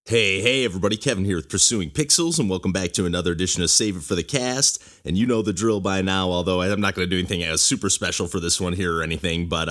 Hey, everybody, Kevin here with Pursuing Pixels, and welcome back to another edition of Save It for the Cast. And you know the drill by now, although I'm not going to do anything super special for this one here or anything, but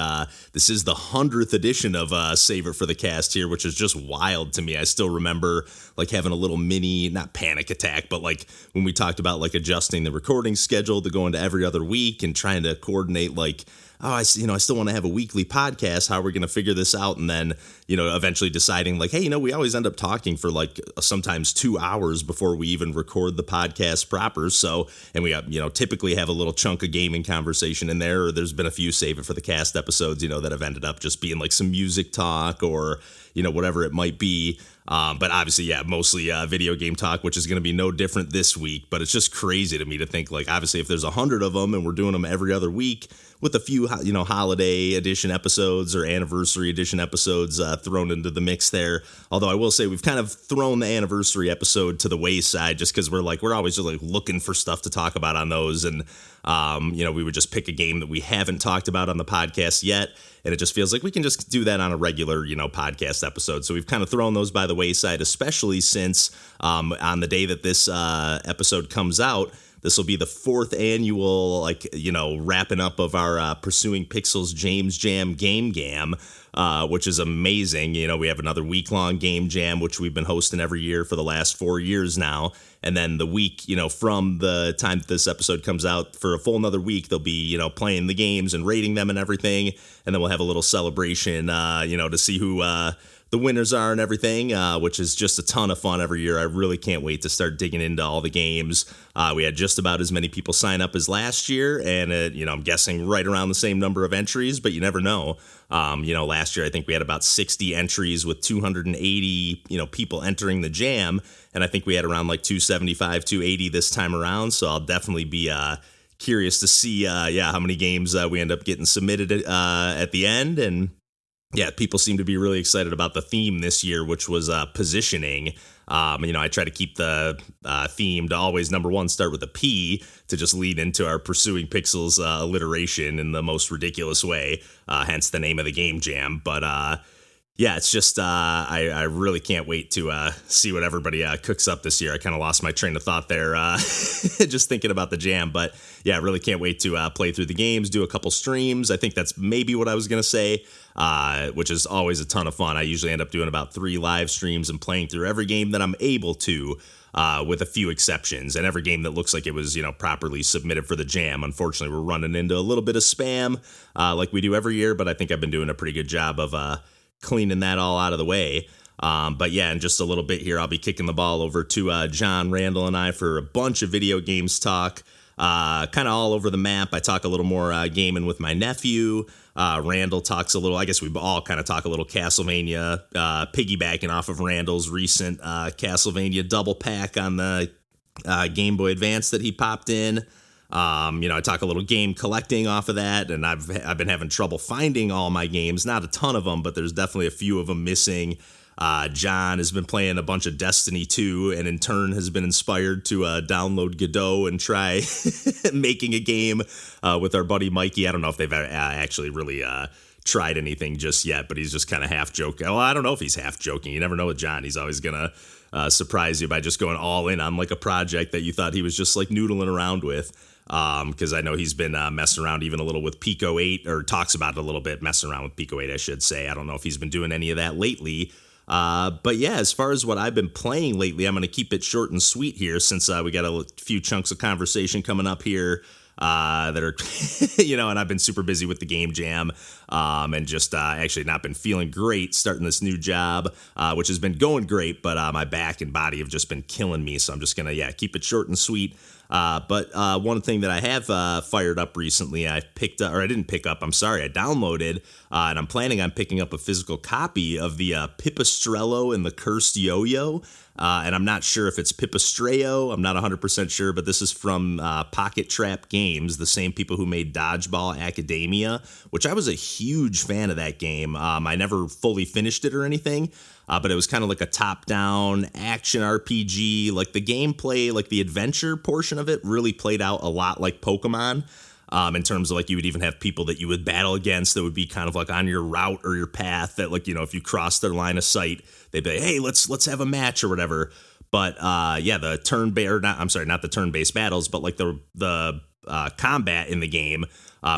this is the 100th edition of Save It for the Cast here, which is just wild to me. I still remember like having a little mini, not panic attack, but like when we talked about like adjusting the recording schedule to go into every other week and trying to coordinate like, I still want to have a weekly podcast. How are we going to figure this out? And then, eventually deciding like, hey, we always end up talking for like sometimes 2 hours before we even record the podcast proper. So, and we, typically have a little chunk of gaming conversation in there. Or there's been a few Save It for the Cast episodes, that have ended up just being like some music talk or, whatever it might be. But obviously, mostly video game talk, which is going to be no different this week. But it's just crazy to me to think like, obviously, if there's 100 of them and we're doing them every other week with a few, holiday edition episodes or anniversary edition episodes thrown into the mix there. Although I will say we've kind of thrown the anniversary episode to the wayside just because we're always just like looking for stuff to talk about on those. And, we would just pick a game that we haven't talked about on the podcast yet. And it just feels like we can just do that on a regular, podcast episode. So we've kind of thrown those by the wayside, especially since on the day that this episode comes out, this will be the fourth annual, wrapping up of our Pursuing Pixels James Jam Game Jam, which is amazing. We have another week-long Game Jam, which we've been hosting every year for the last 4 years now. And then the week, from the time that this episode comes out, for a full another week, they'll be, playing the games and rating them and everything. And then we'll have a little celebration, to see who the winners are and everything, which is just a ton of fun every year. I really can't wait to start digging into all the games. We had just about as many people sign up as last year, and I'm guessing right around the same number of entries, but you never know. Last year I think we had about 60 entries with 280, people entering the jam, and I think we had around like 275, 280 this time around. So I'll definitely be curious to see, how many games we end up getting submitted at the end. And yeah, people seem to be really excited about the theme this year, which was positioning. I try to keep the theme to always, number one, start with a P to just lead into our Pursuing Pixels alliteration in the most ridiculous way, hence the name of the Game Jam. But it's just I really can't wait to see what everybody cooks up this year. I kind of lost my train of thought there just thinking about the jam. But yeah, I really can't wait to play through the games, do a couple streams. I think that's maybe what I was going to say, which is always a ton of fun. I usually end up doing about 3 live streams and playing through every game that I'm able to, with a few exceptions, and every game that looks like it was, properly submitted for the jam. Unfortunately, we're running into a little bit of spam like we do every year, but I think I've been doing a pretty good job of cleaning that all out of the way. But yeah, in just a little bit here, I'll be kicking the ball over to John, Randall, and I for a bunch of video games talk, kind of all over the map. I talk a little more gaming with my nephew. Randall talks a little, I guess we all kind of talk a little Castlevania, piggybacking off of Randall's recent Castlevania Double Pack on the Game Boy Advance that he popped in. I talk a little game collecting off of that, and I've been having trouble finding all my games. Not a ton of them, but there's definitely a few of them missing. John has been playing a bunch of Destiny 2, and in turn has been inspired to download Godot and try making a game with our buddy Mikey. I don't know if they've actually really tried anything just yet, but he's just kind of half joking. Well, I don't know if he's half joking. You never know with John. He's always going to surprise you by just going all in on like a project that you thought he was just like noodling around with. Because I know he's been messing around even a little with Pico 8, or talks about it a little bit, messing around with Pico 8, I should say. I don't know if he's been doing any of that lately. But yeah, as far as what I've been playing lately, I'm going to keep it short and sweet here, since we got a few chunks of conversation coming up here that are, and I've been super busy with the Game Jam, and just actually not been feeling great starting this new job, which has been going great, but my back and body have just been killing me. So I'm just going to, keep it short and sweet. But one thing that I have fired up recently, I downloaded, and I'm planning on picking up a physical copy of the Pipistrello and the Cursed Yoyo. And I'm not sure if it's Pipistrello. I'm not 100% sure, but this is from Pocket Trap Games, the same people who made Dodgeball Academia, which I was a huge fan of that game. I never fully finished it or anything, but it was kind of like a top-down action RPG. Like the gameplay, like the adventure portion of it really played out a lot like Pokemon. In terms of like you would even have people that you would battle against that would be kind of like on your route or your path that, like, if you cross their line of sight, they'd be like, hey, let's have a match or whatever. But the not the turn-based battles, but like the combat in the game,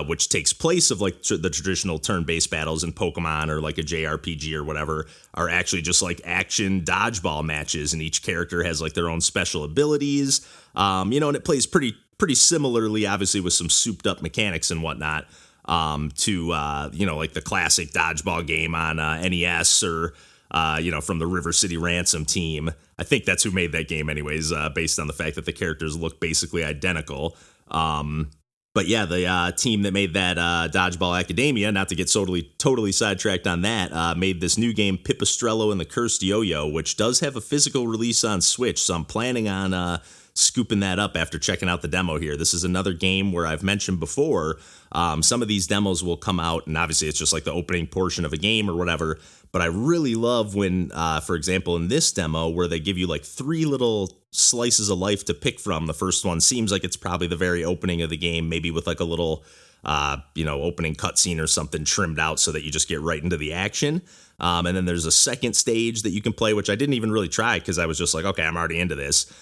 which takes place of like the traditional turn-based battles in Pokemon or like a JRPG or whatever, are actually just like action dodgeball matches, and each character has like their own special abilities, and it plays pretty similarly, obviously with some souped up mechanics and whatnot, to like the classic dodgeball game on NES or from the River City Ransom team. I think that's who made that game anyways, based on the fact that the characters look basically identical. But yeah, the team that made that Dodgeball Academia, not to get totally sidetracked on that, made this new game, Pipistrello and the Cursed Yo-Yo, which does have a physical release on Switch, so I'm planning on scooping that up after checking out the demo here. This is another game where I've mentioned before, some of these demos will come out, and obviously it's just like the opening portion of a game or whatever, but I really love when, for example, in this demo, where they give you like 3 little slices of life to pick from. The first one seems like it's probably the very opening of the game, maybe with like a little, opening cutscene or something trimmed out so that you just get right into the action. And then there's a second stage that you can play, which I didn't even really try because I was just like, okay, I'm already into this,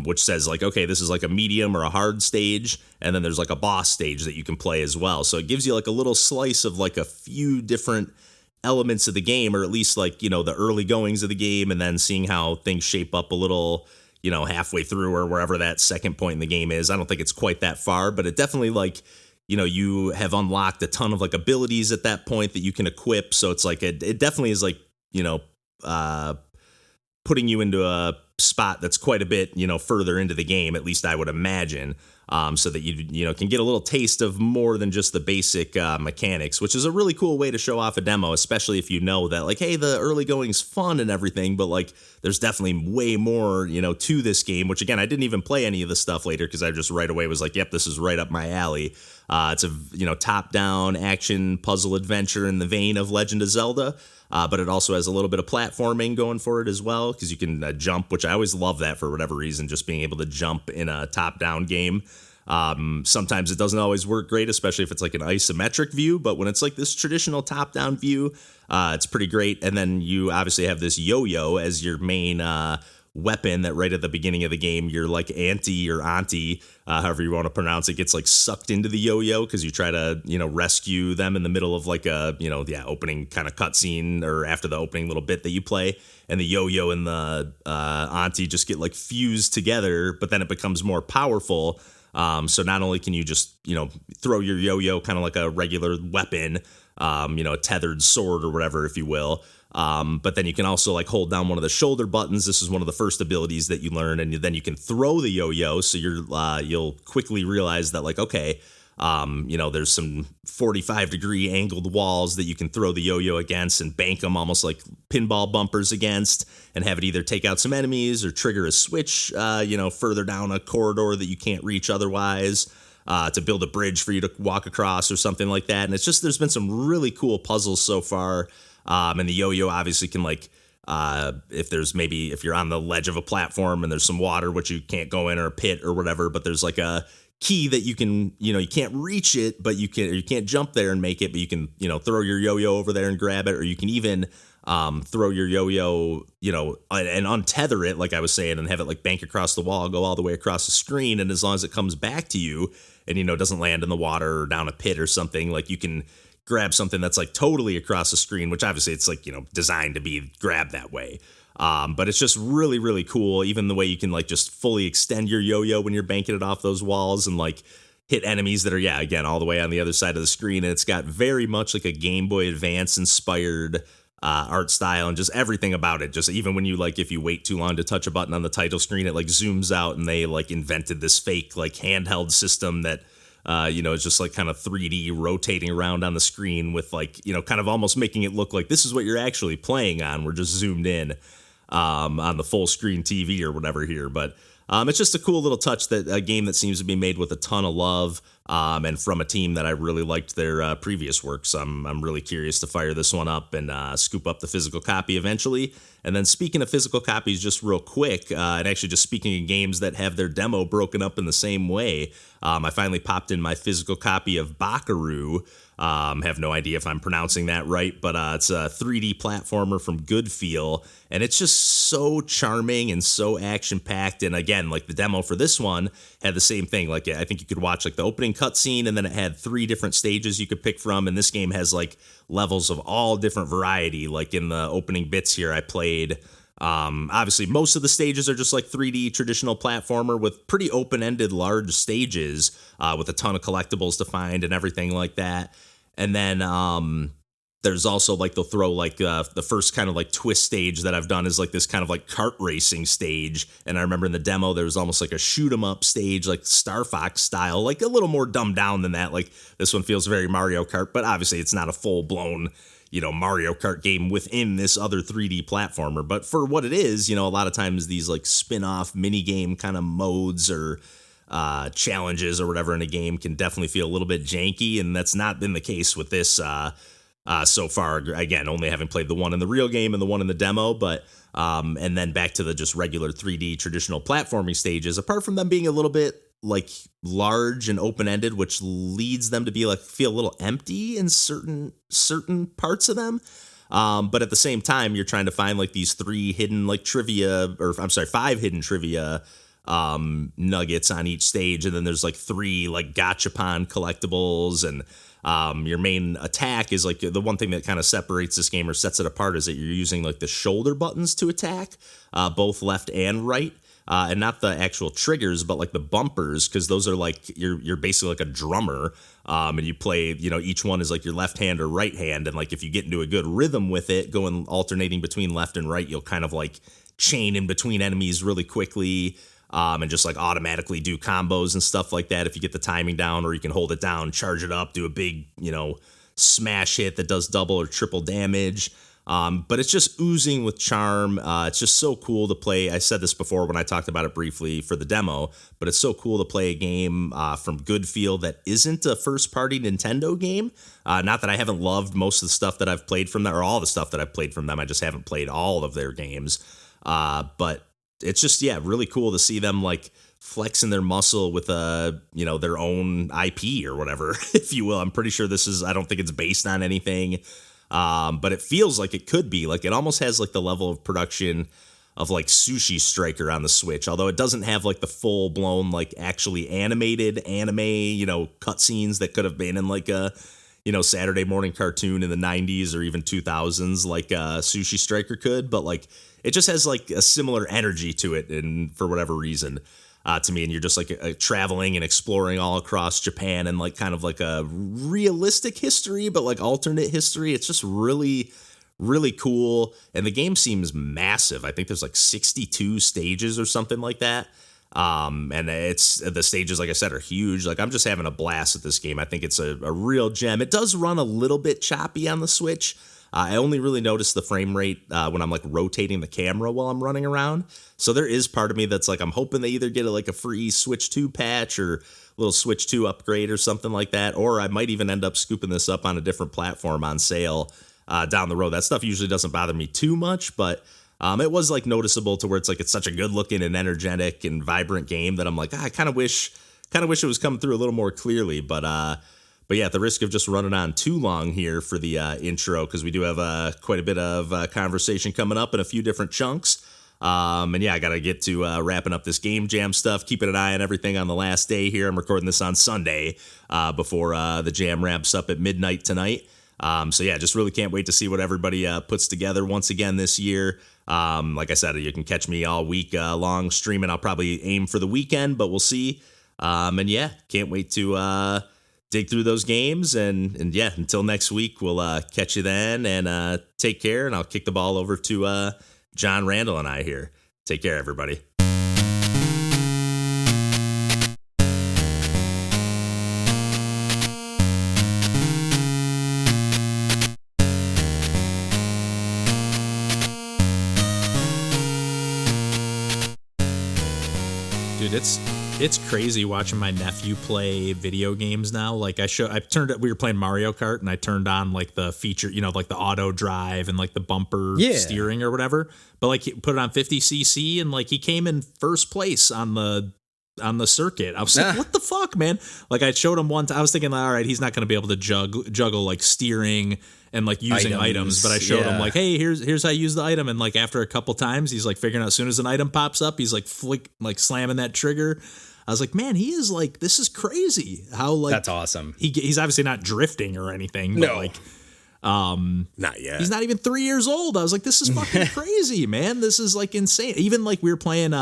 which says like, okay, this is like a medium or a hard stage. And then there's like a boss stage that you can play as well. So it gives you like a little slice of like a few different elements of the game, or at least like, the early goings of the game, and then seeing how things shape up a little, halfway through or wherever that second point in the game is. I don't think it's quite that far, but it definitely like, you have unlocked a ton of like abilities at that point that you can equip. So it's like, it definitely is like, putting you into a spot that's quite a bit, further into the game, at least I would imagine. So that you can get a little taste of more than just the basic mechanics, which is a really cool way to show off a demo, especially if you know that, like, hey, the early going's fun and everything, but, like, there's definitely way more, to this game, which, again, I didn't even play any of the stuff later because I just right away was like, yep, this is right up my alley. It's a, top-down action puzzle adventure in the vein of Legend of Zelda, but it also has a little bit of platforming going for it as well, because you can jump, which I always love that for whatever reason, just being able to jump in a top-down game. Sometimes it doesn't always work great, especially if it's like an isometric view, but when it's like this traditional top-down view, it's pretty great. And then you obviously have this yo-yo as your main weapon that right at the beginning of the game, your like auntie or auntie, however you want to pronounce it, gets like sucked into the yo-yo because you try to, rescue them in the middle of like a, opening kind of cutscene or after the opening little bit that you play. And the yo-yo and the auntie just get like fused together, but then it becomes more powerful. So not only can you just, throw your yo-yo kind of like a regular weapon, a tethered sword or whatever, if you will, but then you can also like hold down one of the shoulder buttons. This is one of the first abilities that you learn, and then you can throw the yo-yo. So you'll quickly realize that like, okay, there's some 45-degree angled walls that you can throw the yo-yo against and bank them almost like pinball bumpers against, and have it either take out some enemies or trigger a switch, further down a corridor that you can't reach otherwise, to build a bridge for you to walk across or something like that. And it's just, there's been some really cool puzzles so far. And the yo-yo obviously can like, if you're on the ledge of a platform and there's some water, which you can't go in, or a pit or whatever, but there's like a key that you can, you can't reach it, but you can't jump there and make it, but you can, throw your yo-yo over there and grab it, or you can even throw your yo-yo, and untether it, like I was saying, and have it like bank across the wall, go all the way across the screen, and as long as it comes back to you and, doesn't land in the water or down a pit or something, like you can grab something that's like totally across the screen, which obviously it's like, designed to be grabbed that way. But it's just really, really cool. Even the way you can like just fully extend your yo-yo when you're banking it off those walls and like hit enemies that are, again, all the way on the other side of the screen. And it's got very much like a Game Boy Advance inspired art style, and just everything about it. Just even when you like, if you wait too long to touch a button on the title screen, it like zooms out, and they like invented this fake like handheld system that it's just like kind of 3D rotating around on the screen with like, kind of almost making it look like this is what you're actually playing on. We're just zoomed in on the full screen TV or whatever here. But it's just a cool little touch, that a game that seems to be made with a ton of love, and from a team that I really liked their previous work. So I'm really curious to fire this one up and scoop up the physical copy eventually. And then speaking of physical copies, just real quick, and actually just speaking of games that have their demo broken up in the same way, I finally popped in my physical copy of BAKERU, Have no idea if I'm pronouncing that right, but it's a 3D platformer from Good Feel, and it's just so charming and so action-packed. And again, like the demo for this one had the same thing. Like I think you could watch like the opening cutscene, and then it had 3 different stages you could pick from. And this game has like levels of all different variety. Like in the opening bits here, I played. Obviously, most of the stages are just like 3D traditional platformer with pretty open-ended large stages with a ton of collectibles to find and everything like that. And then there's also like they'll throw like the first kind of like twist stage that I've done is like this kind of like kart racing stage. And I remember in the demo there was almost like a shoot 'em up stage, like Star Fox style, like a little more dumbed down than that. Like this one feels very Mario Kart, but obviously it's not a full blown Mario Kart game within this other 3D platformer. But for what it is, a lot of times these like spin-off mini game kind of modes or challenges or whatever in a game can definitely feel a little bit janky, and that's not been the case with this so far. Again, only having played the one in the real game and the one in the demo, but and then back to the just regular 3D traditional platforming stages, apart from them being a little bit like large and open-ended, which leads them to be like feel a little empty in certain parts of them. But at the same time, you're trying to find like these 3 hidden like trivia, or I'm sorry, 5 hidden trivia nuggets on each stage, and then there's like 3 like gachapon collectibles, and your main attack is like the one thing that kind of separates this game or sets it apart is that you're using like the shoulder buttons to attack, both left and right. And not the actual triggers, but like the bumpers, because those are like you're basically like a drummer, and you play. Each one is like your left hand or right hand, and like if you get into a good rhythm with it, going alternating between left and right, you'll kind of like chain in between enemies really quickly, and just like automatically do combos and stuff like that if you get the timing down, or you can hold it down, charge it up, do a big smash hit that does double or triple damage. But it's just oozing with charm. It's just so cool to play. I said this before when I talked about it briefly for the demo, but it's so cool to play a game from Good Feel that isn't a first-party Nintendo game. Not that I haven't loved most of the stuff that I've played from them, or all the stuff that I've played from them. I just haven't played all of their games. But it's just, really cool to see them like flexing their muscle with their own IP or whatever, if you will. I'm pretty sure I don't think it's based on anything. But it feels like it could be. Like it almost has like the level of production of like Sushi Striker on the Switch, although it doesn't have like the full blown like actually animated anime cutscenes that could have been in like a Saturday morning cartoon in the 90s or even 2000s like Sushi Striker could. But like it just has like a similar energy to it, and for whatever reason to me, and you're just like traveling and exploring all across Japan and like kind of like a realistic history, but like alternate history. It's just really, really cool. And the game seems massive. I think there's like 62 stages or something like that. And the stages, like I said, are huge. Like I'm just having a blast with this game. I think it's a real gem. It does run a little bit choppy on the Switch. I only really notice the frame rate when I'm like rotating the camera while I'm running around. So there is part of me that's like, I'm hoping they either get a free Switch 2 patch or a little Switch 2 upgrade or something like that. Or I might even end up scooping this up on a different platform on sale down the road. That stuff usually doesn't bother me too much, but it was like noticeable to where it's like, it's such a good looking and energetic and vibrant game that I'm like, I kind of wish it was coming through a little more clearly, but yeah, at the risk of just running on too long here for the intro, because we do have quite a bit of conversation coming up in a few different chunks. And yeah, I got to get to wrapping up this Game Jam stuff, keeping an eye on everything on the last day here. I'm recording this on Sunday before the jam wraps up at midnight tonight. So yeah, just really can't wait to see what everybody puts together once again this year. Like I said, you can catch me all week long streaming. I'll probably aim for the weekend, but we'll see. And yeah, can't wait to dig through those games, and yeah, until next week, we'll catch you then, and take care, and I'll kick the ball over to John, Randall, and I here. Take care, everybody. Dude, it's crazy watching my nephew play video games now. Like we were playing Mario Kart, and I turned on like the feature, like the auto drive and like the bumper steering or whatever. But like he put it on 50cc, and like he came in first place on the on the circuit. I was like, what the fuck, man? Like I showed him one time. I was thinking, all right, he's not going to be able to juggle like steering and like using items, but I showed him like, hey, here's how you use the item. And like after a couple times, he's like figuring out as soon as an item pops up, he's like slamming that trigger. I was like, man, he is like, this is crazy. How like that's awesome. He's obviously not drifting or anything. But like, not yet. He's not even 3 years old. I was like, this is fucking crazy, man. This is like insane. Even like we were playing,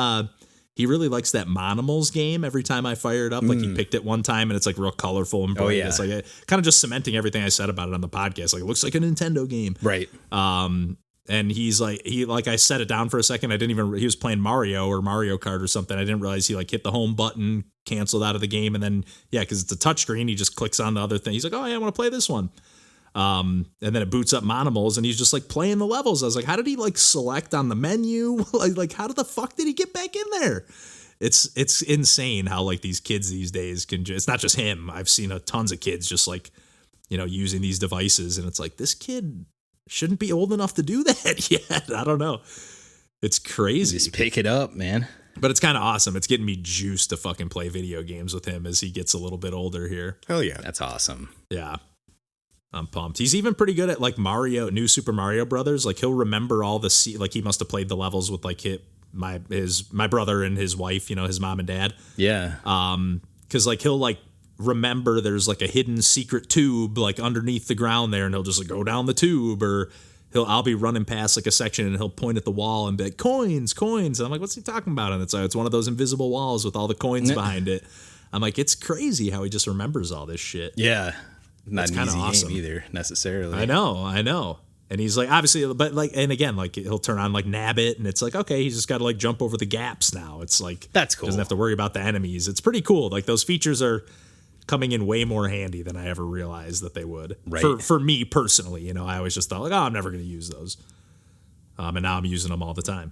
he really likes that Monimals game. Every time I fire it up, like he picked it one time and it's like real colorful and bright. It's like kind of just cementing everything I said about it on the podcast. Like it looks like a Nintendo game. Right. And he's like, I set it down for a second. He was playing Mario or Mario Kart or something. I didn't realize he like hit the home button, canceled out of the game. And then, cause it's a touchscreen. He just clicks on the other thing. He's like, oh yeah, I want to play this one. And then it boots up Monimals and he's just like playing the levels. I was like, how did he like select on the menu? like how the fuck did he get back in there? It's insane how like these kids these days it's not just him. I've seen tons of kids just like, using these devices and it's like, this kid shouldn't be old enough to do that yet. I don't know. It's crazy. Just pick it up, man. But it's kind of awesome. It's getting me juiced to fucking play video games with him as he gets a little bit older here. Hell yeah. That's awesome. Yeah. I'm pumped. He's even pretty good at like New Super Mario Brothers. Like he'll remember all the like he must have played the levels with like my brother and his wife, his mom and dad. Yeah. Cause like he'll like remember there's like a hidden secret tube like underneath the ground there, and he'll just like go down the tube, or I'll be running past like a section and he'll point at the wall and be like, coins. And I'm like, what's he talking about? And it's one of those invisible walls with all the coins behind it. I'm like, it's crazy how he just remembers all this shit. Yeah. Not an easy awesome game either, necessarily. I know. And he's like, obviously, but like, and again, like he'll turn on like Nabbit, and it's like, okay, he's just got to like jump over the gaps now. It's like, that's cool. Doesn't have to worry about the enemies. It's pretty cool. Like those features are coming in way more handy than I ever realized that they would. Right. For me personally, I always just thought like, oh, I'm never going to use those. And now I'm using them all the time.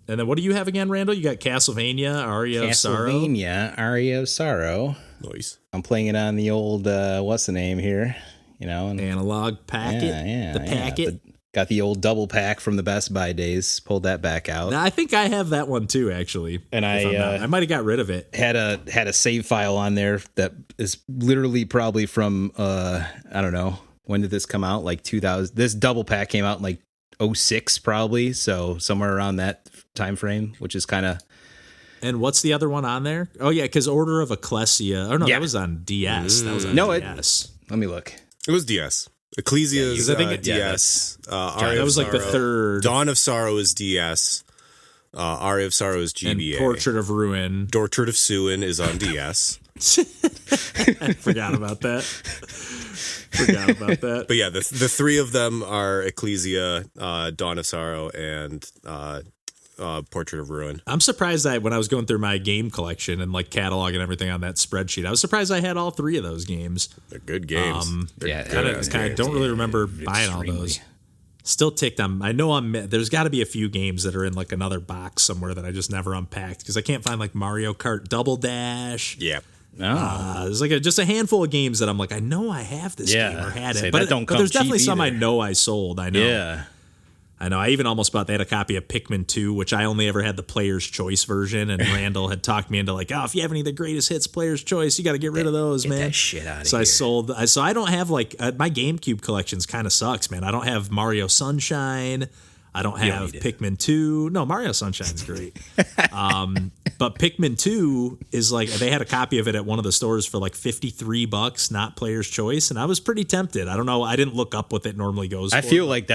And then what do you have again, Randall? You got Castlevania, Aria of Sorrow. Castlevania, Aria of Sorrow. Nice. I'm playing it on the old, what's the name here? And analog packet. Yeah, the packet. Got the old double pack from the Best Buy days. Pulled that back out. Now, I think I have that one too, actually. And I might have got rid of it. Had a save file on there that is literally probably from I don't know, when did this come out? Like 2000. This double pack came out in like 06 probably, so somewhere around that time frame, which is kind of. And what's the other one on there? Oh yeah, because Order of Ecclesia. Oh no, that was on DS. That was on DS. Let me look. It was DS. Ecclesia's DS. That was like the third. Dawn of Sorrow is DS. Aria of Sorrow is GBA. And Portrait of Ruin. Portrait of Suin is on DS. Forgot about that. But yeah, the three of them are Ecclesia, Dawn of Sorrow, and Portrait of Ruin. I'm surprised that when I was going through my game collection and like catalog and everything on that spreadsheet, I was surprised I had all three of those games. They're good games. I don't really remember buying all those. Still ticked. I know there's got to be a few games that are in like another box somewhere that I just never unpacked because I can't find like Mario Kart Double Dash. Yeah. There's like just a handful of games that I'm like, I know I have this game or had it, but there's definitely some I know I sold. I know. Yeah. I know. I even almost bought. They had a copy of Pikmin 2, which I only ever had the Player's Choice version, and Randall had talked me into like, oh, if you have any of the greatest hits Player's Choice, you got to get rid of those, man. Get that shit out of so here. I sold. So I don't have like my GameCube collections. Kind of sucks, man. I don't have Mario Sunshine. I don't have Pikmin 2. No, Mario Sunshine's great. But Pikmin 2 is like, they had a copy of it at one of the stores for like $53, not Player's Choice. And I was pretty tempted. I don't know. I didn't look up what it normally goes for. I feel like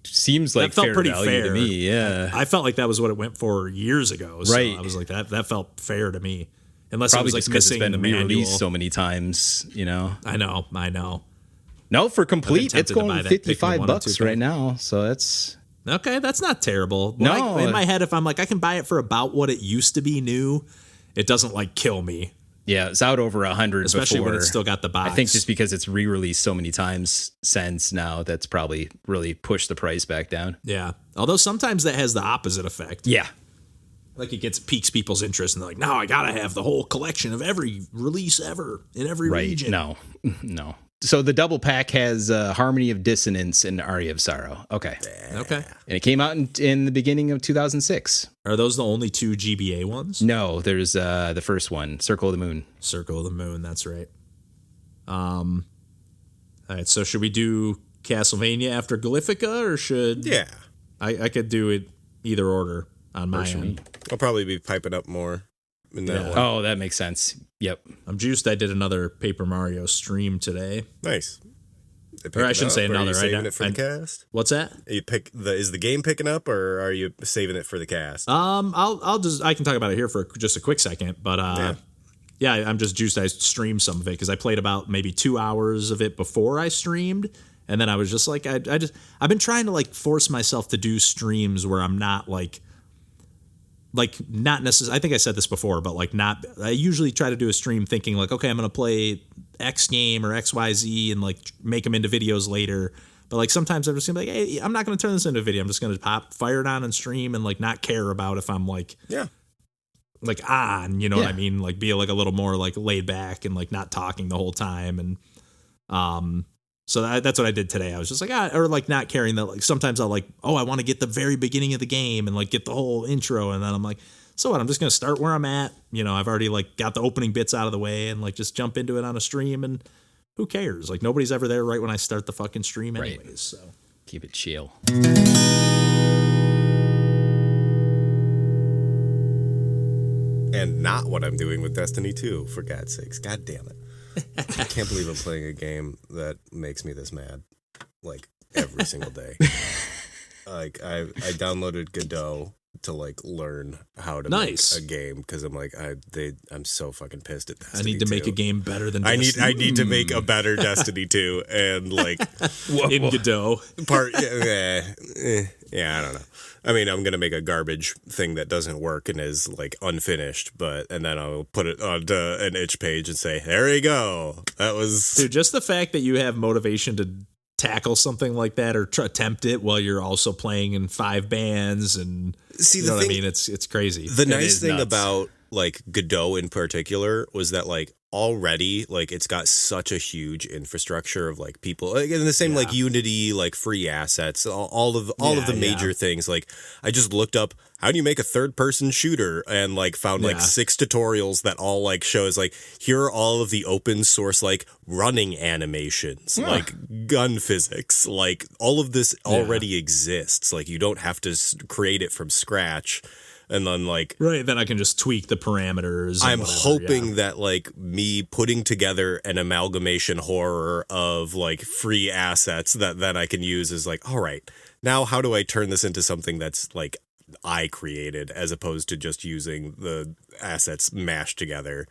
seems like felt fair pretty value fair to me. Yeah. I felt like that was what it went for years ago. So right. I was like, that felt fair to me. Unless probably it was just like because it's missing been the re-released so many times, I know. No, for complete, it's going to $55 right now. So that's... Okay, that's not terrible. No. In my head, if I'm like, I can buy it for about what it used to be new, it doesn't like kill me. Yeah, it's out over 100 especially before. When it's still got the box. I think just because it's re-released so many times since now, that's probably really pushed the price back down. Yeah, although sometimes that has the opposite effect. Yeah. Like it piques people's interest and they're like, no, I gotta have the whole collection of every release ever in every region. No. So the double pack has Harmony of Dissonance and Aria of Sorrow. Okay. Okay. And it came out in the beginning of 2006. Are those the only 2 GBA ones? No, there's the first one, Circle of the Moon. Circle of the Moon, that's right. All right, so should we do Castlevania after Glyphica, or should... Yeah. I could do it either order on my end. I'll probably be piping up more in that one. Oh, that makes sense. Yep. I'm juiced. I did another Paper Mario stream today. Nice. Or I shouldn't say another. Are you saving right? it for the cast? What's that? Is the game picking up, or are you saving it for the cast? I can talk about it here for just a quick second, but yeah, I'm just juiced. I streamed some of it because I played about maybe 2 hours of it before I streamed, and then I was just like, I've been trying to like force myself to do streams where I'm not like not necessarily. I think I said this before, but like not. I usually try to do a stream thinking like, okay, I'm gonna play X game or XYZ and like make them into videos later. But like sometimes I'm just gonna be like, hey, I'm not gonna turn this into a video. I'm just gonna fire it on and stream and like not care about if I'm like like on, you know what I mean? Like be like a little more like laid back and like not talking the whole time. And so that's what I did today. I was just like, or like not caring that like sometimes I'll like, oh, I want to get the very beginning of the game and like get the whole intro. And then I'm like, so what? I'm just going to start where I'm at. You know, I've already like got the opening bits out of the way and like just jump into it on a stream, and who cares? Like nobody's ever there right when I start the fucking stream anyways. So keep it chill. And not what I'm doing with Destiny 2, for God's sakes. God damn it. I can't believe I'm playing a game that makes me this mad, like, every single day. Like, I downloaded Godot to, like, learn how to make a game, because I'm like, I'm so fucking pissed at Destiny 2. I need to make a game better than Destiny. I need to make a better Destiny 2, and, like... in Godot. Yeah, I don't know. I mean, I'm going to make a garbage thing that doesn't work and is, like, unfinished, and then I'll put it onto an itch page and say, there you go. That was... Dude, just the fact that you have motivation to tackle something like that or attempt it while you're also playing in 5 bands and... See, you know what I mean? It's crazy. The nice thing about, like, Godot in particular was that, like, already, like, it's got such a huge infrastructure of, like, people, like, in the same, like, Unity, like, free assets, all of the major things. Like, I just looked up, how do you make a third-person shooter? And, like, found, like, 6 tutorials that all, like, shows, like, here are all of the open source, like, running animations, like, gun physics, like, all of this already exists. Like, you don't have to create it from scratch. And then, like... Right, then I can just tweak the parameters. I'm hoping that, like, me putting together an amalgamation horror of, like, free assets that then I can use is like, all right, now how do I turn this into something that's, like, I created, as opposed to just using the assets mashed together.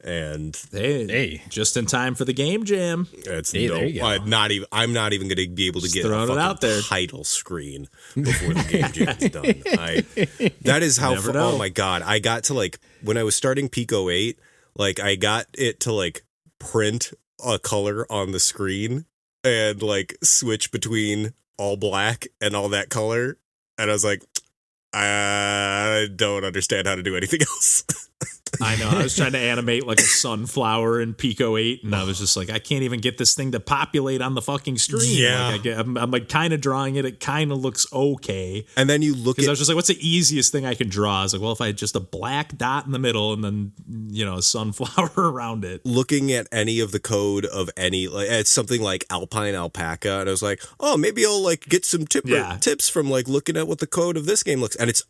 And hey, just in time for the Game Jam. It's I'm not even going to be able to get a fucking title screen before the Game Jam's done. That is how. Oh my god! I got to, like, when I was starting Pico 8, like, I got it to, like, print a color on the screen and, like, switch between all black and all that color, and I was like, I don't understand how to do anything else. I know. I was trying to animate like a sunflower in Pico 8, and I was just like, I can't even get this thing to populate on the fucking screen. Yeah. Like I'm like kind of drawing it. It kind of looks okay. And then you look at... I was just like, what's the easiest thing I can draw? I was like, well, if I had just a black dot in the middle and then, you know, a sunflower around it. Looking at any of the code of any... like, it's something like Alpine Alpaca, and I was like, oh, maybe I'll, like, get some tips from, like, looking at what the code of this game looks... And it's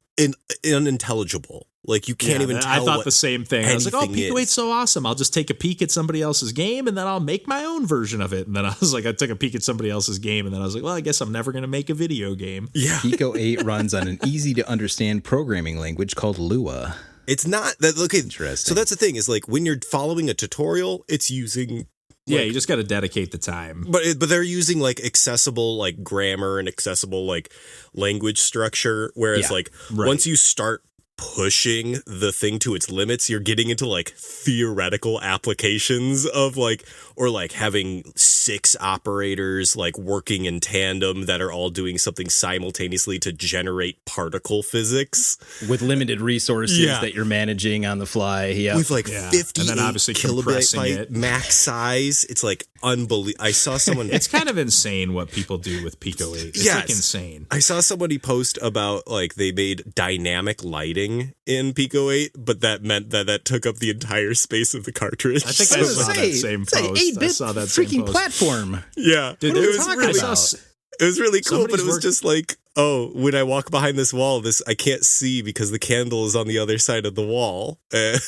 unintelligible. Like, you can't even tell. I thought the same thing. I was like, oh, Pico 8's so awesome. I'll just take a peek at somebody else's game and then I'll make my own version of it. And then I was like, I took a peek at somebody else's game and then I was like, well, I guess I'm never going to make a video game. Yeah. Pico 8 runs on an easy to understand programming language called Lua. It's not that. Okay, interesting. So that's the thing, is, like, when you're following a tutorial, it's using... Yeah, you just got to dedicate the time. But they're using, like, accessible, like, grammar and accessible, like, language structure. Whereas, once you start pushing the thing to its limits, you're getting into, like, theoretical applications of, like, or like having 6 operators like working in tandem that are all doing something simultaneously to generate particle physics with limited resources that you're managing on the fly. Yeah, with like 50 and then obviously compressing it max size. It's like unbelievable. I saw someone. It's kind of insane what people do with Pico 8. It's like insane. I saw somebody post about like they made dynamic lighting in Pico 8, but that meant that took up the entire space of the cartridge. I think I saw that same post. It's 8-bit I saw that freaking same post. platform. Yeah, dude, it was really. It was really cool, but it was just like, oh, when I walk behind this wall, I can't see because the candle is on the other side of the wall. And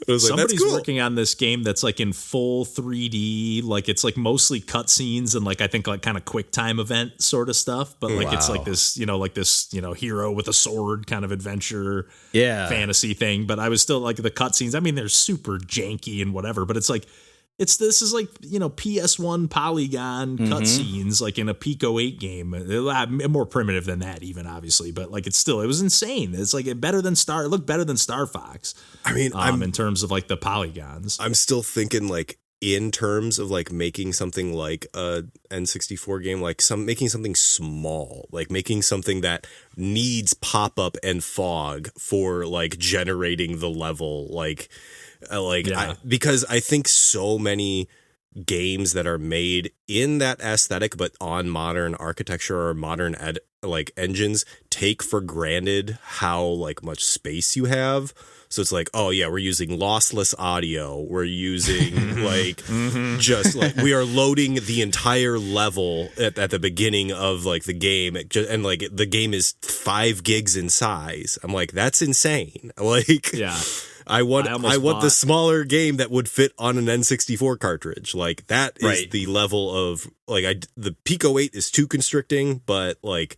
I was like, somebody's that's cool. working on this game that's like in full 3D, like it's like mostly cutscenes and like I think like kind of quick time event sort of stuff, but like it's like this, hero with a sword kind of adventure, fantasy thing. But I was still like the cutscenes. I mean, they're super janky and whatever, but it's like. This is like, PS1 polygon cutscenes like in a Pico 8 game. More primitive than that even, obviously, but like it was insane. It's like it looked better than Star Fox. I mean, in terms of like the polygons. I'm still thinking like in terms of like making something like a N64 game, like making something small, like making something that needs pop-up and fog for like generating the level, because I think so many games that are made in that aesthetic but on modern architecture or modern engines take for granted how like much space you have. So it's like, oh yeah, we're using lossless audio. We're using just like we are loading the entire level at the beginning of like the game, and like the game is 5 gigs in size. I'm like, that's insane. Like, yeah. I want the smaller game that would fit on an N64 cartridge. Like that is the level of like the Pico 8 is too constricting, but like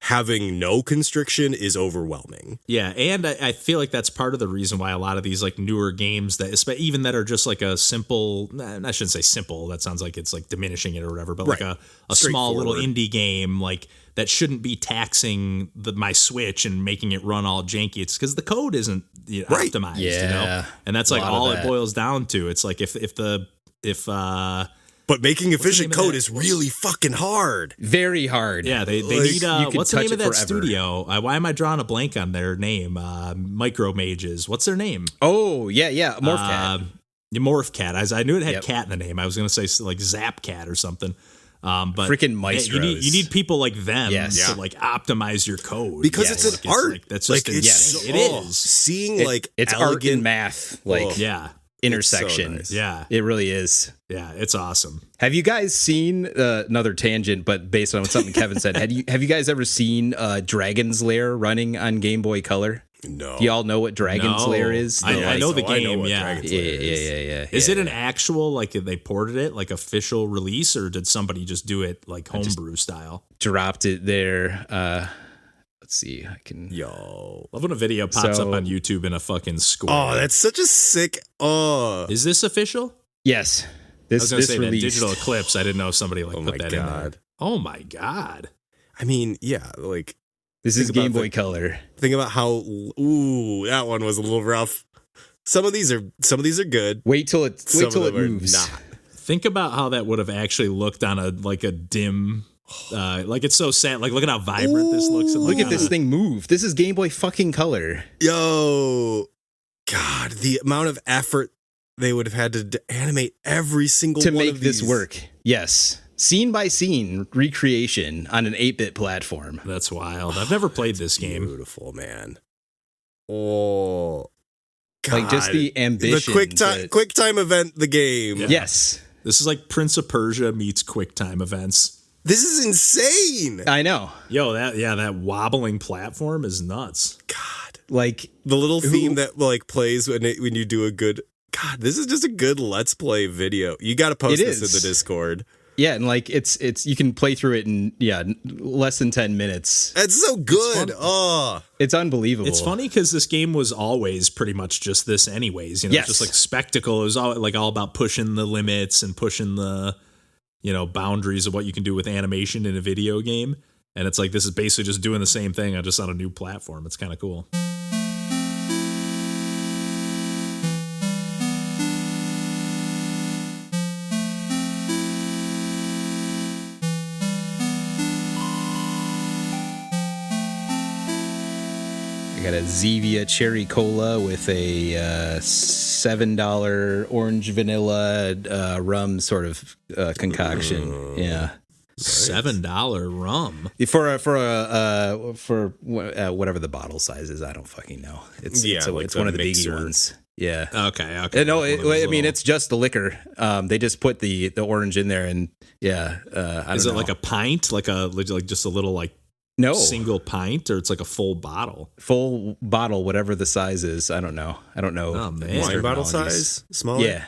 having no constriction is overwhelming. Yeah, and I feel like that's part of the reason why a lot of these like newer games that are just like a simple, I shouldn't say simple, that sounds like it's like diminishing it or whatever, but like a small little indie game like that shouldn't be taxing my Switch and making it run all janky. It's because the code isn't optimized, and that's like all it boils down to. It's like but making efficient code is really fucking hard. Very hard. Yeah, they need what's the name of that studio? Why am I drawing a blank on their name? Micro Mages. What's their name? Oh, yeah, Morphcat. Morphcat. I knew it had cat in the name. I was going to say like Zap Cat or something. But freaking Maestros. You need people like them to like optimize your code because it's an art. That's just insane. It is seeing it's elegant art in math. Intersection. So nice. Yeah, it really is. Yeah, it's awesome. Have you guys seen another tangent, but based on something Kevin said? Have you guys ever seen Dragon's Lair running on Game Boy Color? No. Do y'all know what Dragon's Lair is? I know the game. Yeah. Is it an actual like they ported it like official release, or did somebody just do it like homebrew style? Dropped it there. Let's see. I can. Love when a video pops up on YouTube in a fucking square. Oh, that's such a sick. Oh, is this official? Yes. I was going to say that Digital Eclipse. I didn't know if somebody put that in there. Oh my god. I mean, yeah, like this is Game Boy Color. Think about how that one was a little rough. Some of these are good. Wait till it moves. Not. Think about how that would have actually looked on a dim. Like it's so sad. Like look at how vibrant this looks. And look at this thing move. This is Game Boy fucking Color. Yo, God, the amount of effort they would have had to animate every single to one make of these. this work. Yes, scene by scene recreation on an 8-bit platform. That's wild. I've never played this game. Beautiful, man. Oh, God. Like just the ambition. The quick time event. The game. Yeah. Yes, this is like Prince of Persia meets QuickTime events. This is insane. I know. Yo, that wobbling platform is nuts. God, like the little theme that like plays when you do a good. God, this is just a good Let's Play video. You got to post this in the Discord. Yeah, and like it's you can play through it in less than 10 minutes. It's so good. It's unbelievable. It's funny because this game was always pretty much just this, anyways. It's just like spectacle. It was all about pushing the limits and pushing the boundaries of what you can do with animation in a video game. And it's like this is basically just doing the same thing, just on a new platform. It's kind of cool. I got a Zevia Cherry Cola with a $7 orange vanilla rum sort of concoction. Yeah. $7 rum For whatever the bottle size is. I don't fucking know. It's one of the biggie ones. Yeah. Okay. No, I mean it's just the liquor. They just put the orange in there, and I don't know. Is it like a pint, like just a little single pint, or it's like a full bottle? Full bottle, whatever the size is. I don't know. Oh man, wine bottle size, smaller. Yeah,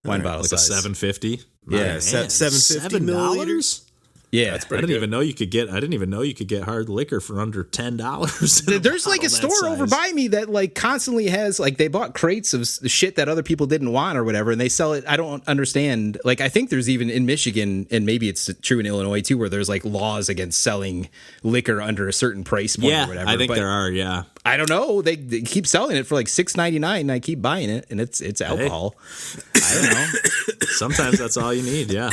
wine bottle like size. a 750. Yeah, $750 milliliters. Yeah, that's I pretty didn't good. even know you could get. I didn't even know you could get hard liquor for under $10. There's like a store over by me that like constantly has like they bought crates of shit that other people didn't want or whatever, and they sell it. I don't understand. Like I think there's even in Michigan, and maybe it's true in Illinois too, where there's like laws against selling liquor under a certain price point or whatever. I think there are. Yeah, I don't know. They keep selling it for like $6.99, and I keep buying it, and it's alcohol. Hey. I don't know. Sometimes that's all you need. Yeah.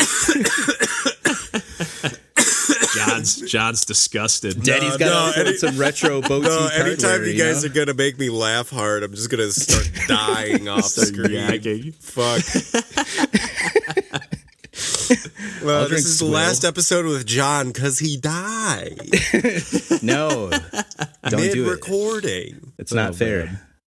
John's disgusted. Daddy's got some retro boutique hardware. Anytime you guys are gonna make me laugh hard, I'm just gonna start dying off screen. Yagging. Fuck. Well, this is the last episode with John because he died. No, don't do it. Mid-recording. It's not fair. Man.